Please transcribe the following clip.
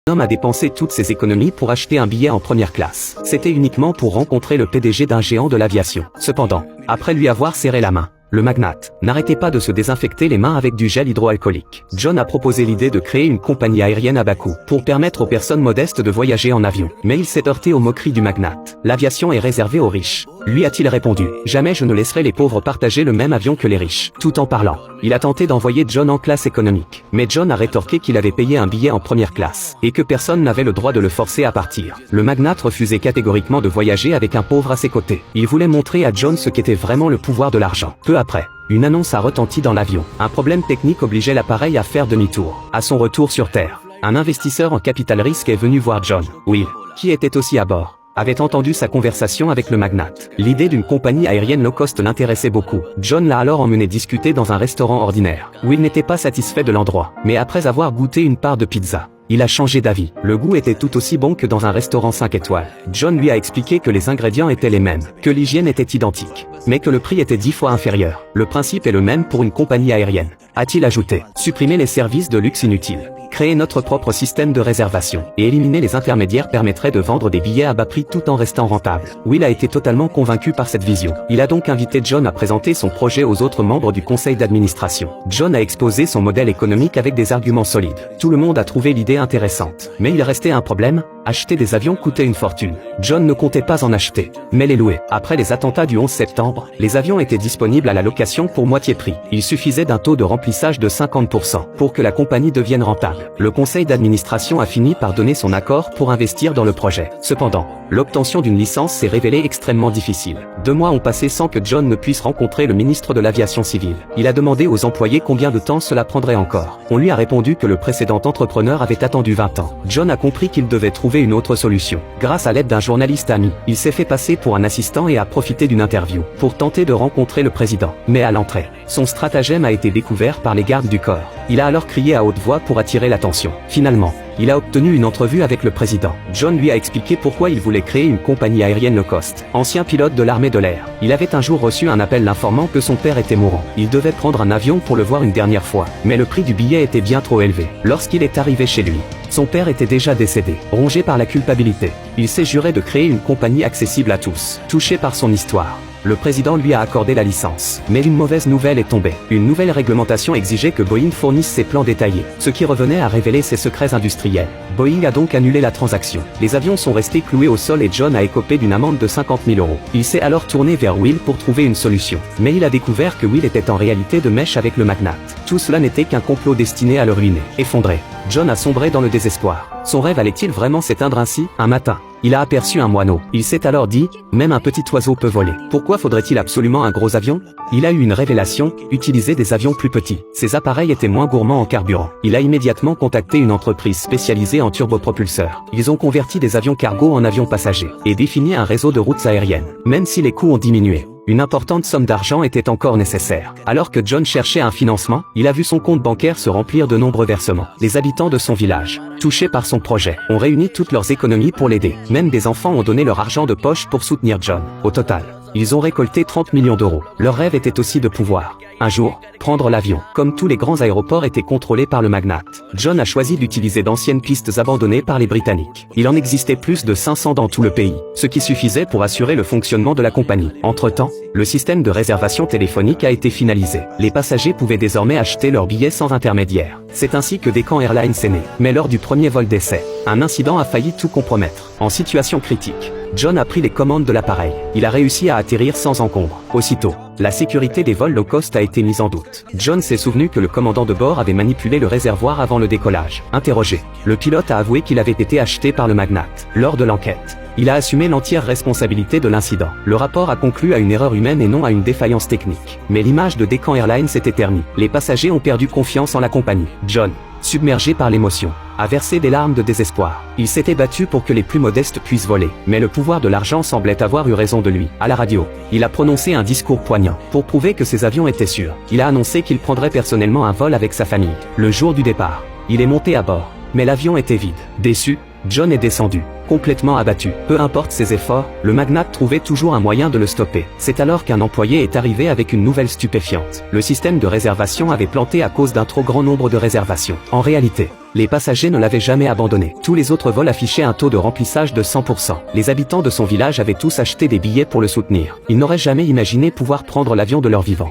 L'homme a dépensé toutes ses économies pour acheter un billet en première classe. C'était uniquement pour rencontrer le PDG d'un géant de l'aviation. Cependant, après lui avoir serré la main, le magnate n'arrêtait pas de se désinfecter les mains avec du gel hydroalcoolique. John a proposé l'idée de créer une compagnie aérienne à bas coût pour permettre aux personnes modestes de voyager en avion. Mais il s'est heurté aux moqueries du magnate. L'aviation est réservée aux riches. Lui a-t-il répondu, jamais je ne laisserai les pauvres partager le même avion que les riches. Tout en parlant, il a tenté d'envoyer John en classe économique. Mais John a rétorqué qu'il avait payé un billet en première classe et que personne n'avait le droit de le forcer à partir. Le magnate refusait catégoriquement de voyager avec un pauvre à ses côtés. Il voulait montrer à John ce qu'était vraiment le pouvoir de l'argent. Peu après, une annonce a retenti dans l'avion. Un problème technique obligeait l'appareil à faire demi-tour. À son retour sur Terre, un investisseur en capital risque est venu voir John. Will, qui était aussi à bord, avait entendu sa conversation avec le magnate. L'idée d'une compagnie aérienne low cost l'intéressait beaucoup. John l'a alors emmené discuter dans un restaurant ordinaire. Will n'était pas satisfait de l'endroit, mais après avoir goûté une part de pizza, il a changé d'avis. Le goût était tout aussi bon que dans un restaurant 5 étoiles. John lui a expliqué que les ingrédients étaient les mêmes, que l'hygiène était identique, mais que le prix était 10 fois inférieur. Le principe est le même pour une compagnie aérienne, a-t-il ajouté. Supprimer les services de luxe inutiles, créer notre propre système de réservation et éliminer les intermédiaires permettrait de vendre des billets à bas prix tout en restant rentable. Will a été totalement convaincu par cette vision. Il a donc invité John à présenter son projet aux autres membres du conseil d'administration. John a exposé son modèle économique avec des arguments solides. Tout le monde a trouvé l'idée intéressante. Mais il restait un problème, acheter des avions coûtait une fortune. John ne comptait pas en acheter, mais les louer. Après les attentats du 11 septembre, les avions étaient disponibles à la location pour moitié prix. Il suffisait d'un taux de remplissage de 50% pour que la compagnie devienne rentable. Le conseil d'administration a fini par donner son accord pour investir dans le projet. Cependant, l'obtention d'une licence s'est révélée extrêmement difficile. 2 mois ont passé sans que John ne puisse rencontrer le ministre de l'aviation civile. Il a demandé aux employés combien de temps cela prendrait encore. On lui a répondu que le précédent entrepreneur avait attendu 20 ans. John a compris qu'il devait trouver une autre solution. Grâce à l'aide d'un journaliste ami, il s'est fait passer pour un assistant et a profité d'une interview pour tenter de rencontrer le président. Mais à l'entrée, son stratagème a été découvert par les gardes du corps. Il a alors crié à haute voix pour attirer l'attention. Finalement, il a obtenu une entrevue avec le président. John lui a expliqué pourquoi il voulait créer une compagnie aérienne low cost. Ancien pilote de l'armée de l'air, il avait un jour reçu un appel l'informant que son père était mourant. Il devait prendre un avion pour le voir une dernière fois, mais le prix du billet était bien trop élevé. Lorsqu'il est arrivé chez lui, son père était déjà décédé. Rongé par la culpabilité, il s'est juré de créer une compagnie accessible à tous. Touché par son histoire, le président lui a accordé la licence. Mais une mauvaise nouvelle est tombée. Une nouvelle réglementation exigeait que Boeing fournisse ses plans détaillés, ce qui revenait à révéler ses secrets industriels. Boeing a donc annulé la transaction. Les avions sont restés cloués au sol et John a écopé d'une amende de 50 000 €. Il s'est alors tourné vers Will pour trouver une solution. Mais il a découvert que Will était en réalité de mèche avec le magnate. Tout cela n'était qu'un complot destiné à le ruiner. Effondré, John a sombré dans le désespoir. Son rêve allait-il vraiment s'éteindre ainsi? Un matin, il a aperçu un moineau. Il s'est alors dit, même un petit oiseau peut voler. Pourquoi faudrait-il absolument un gros avion? Il a eu une révélation, utiliser des avions plus petits. Ces appareils étaient moins gourmands en carburant. Il a immédiatement contacté une entreprise spécialisée en turbopropulseurs. Ils ont converti des avions cargo en avions passagers et défini un réseau de routes aériennes. Même si les coûts ont diminué, une importante somme d'argent était encore nécessaire. Alors que John cherchait un financement, il a vu son compte bancaire se remplir de nombreux versements. Les habitants de son village, touchés par son projet, ont réuni toutes leurs économies pour l'aider. Même des enfants ont donné leur argent de poche pour soutenir John. Au total, ils ont récolté 30 millions €. Leur rêve était aussi de pouvoir, un jour, prendre l'avion. Comme tous les grands aéroports étaient contrôlés par le magnate, John a choisi d'utiliser d'anciennes pistes abandonnées par les Britanniques. Il en existait plus de 500 dans tout le pays, ce qui suffisait pour assurer le fonctionnement de la compagnie. Entre-temps, le système de réservation téléphonique a été finalisé. Les passagers pouvaient désormais acheter leurs billets sans intermédiaire. C'est ainsi que Deccan Airlines est né. Mais lors du premier vol d'essai, un incident a failli tout compromettre. En situation critique, John a pris les commandes de l'appareil. Il a réussi à atterrir sans encombre. Aussitôt, la sécurité des vols low cost a été mise en doute. John s'est souvenu que le commandant de bord avait manipulé le réservoir avant le décollage. Interrogé, le pilote a avoué qu'il avait été acheté par le magnate. Lors de l'enquête, il a assumé l'entière responsabilité de l'incident. Le rapport a conclu à une erreur humaine et non à une défaillance technique. Mais l'image de Deccan Airlines s'était ternie. Les passagers ont perdu confiance en la compagnie. John, submergé par l'émotion, a versé des larmes de désespoir. Il s'était battu pour que les plus modestes puissent voler. Mais le pouvoir de l'argent semblait avoir eu raison de lui. À la radio, il a prononcé un discours poignant. Pour prouver que ses avions étaient sûrs, il a annoncé qu'il prendrait personnellement un vol avec sa famille. Le jour du départ, il est monté à bord, mais l'avion était vide. Déçu, John est descendu, complètement abattu. Peu importe ses efforts, le magnate trouvait toujours un moyen de le stopper. C'est alors qu'un employé est arrivé avec une nouvelle stupéfiante. Le système de réservation avait planté à cause d'un trop grand nombre de réservations. En réalité, les passagers ne l'avaient jamais abandonné. Tous les autres vols affichaient un taux de remplissage de 100%. Les habitants de son village avaient tous acheté des billets pour le soutenir. Ils n'auraient jamais imaginé pouvoir prendre l'avion de leur vivant.